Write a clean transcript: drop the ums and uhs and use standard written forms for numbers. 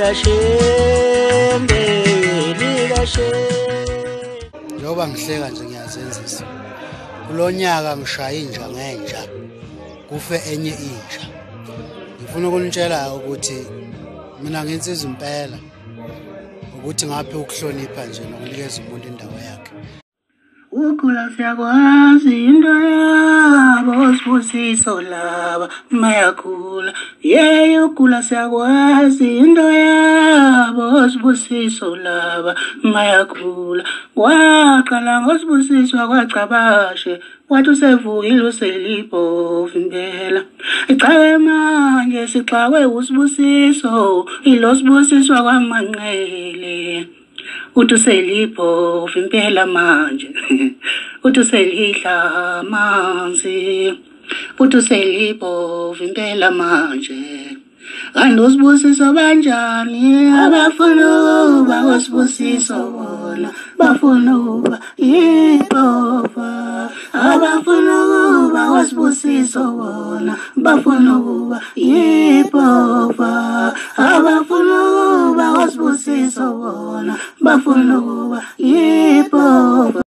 likashembe njengoba ngihleka nje ngiyazenzisa kulonyaka ngishaya inja ngenja kufe enye inja. Ngifuna ukunitshela ukuthi mina nginsizwa impela ukuthi ngaphi ukuhlonipha nje nokunikeza umuntu indawo yakhe. Ukula siyakwazi into yabo sibusiso laba mayakhula. Yeah, ukula siyakwazi into yabo sibusiso laba mayakhula. Waqala ngosibusiswa kwacabashe wathi usevukile uselibhovu impela. Icawe manje sixawe usibusiso ilo sibusiswa kwaManqele. Uthi uselibhovu impela manje. Uthi uselidla amanzi. Uthi uselibhovu impela manje. Kanti usibusiso banjani abafuna uba usibusiso bona bafuna uba yibhova. Abafuna uba usibusiso bona bafuna uba yibhova. Abafuna uba usibusiso bona bafuna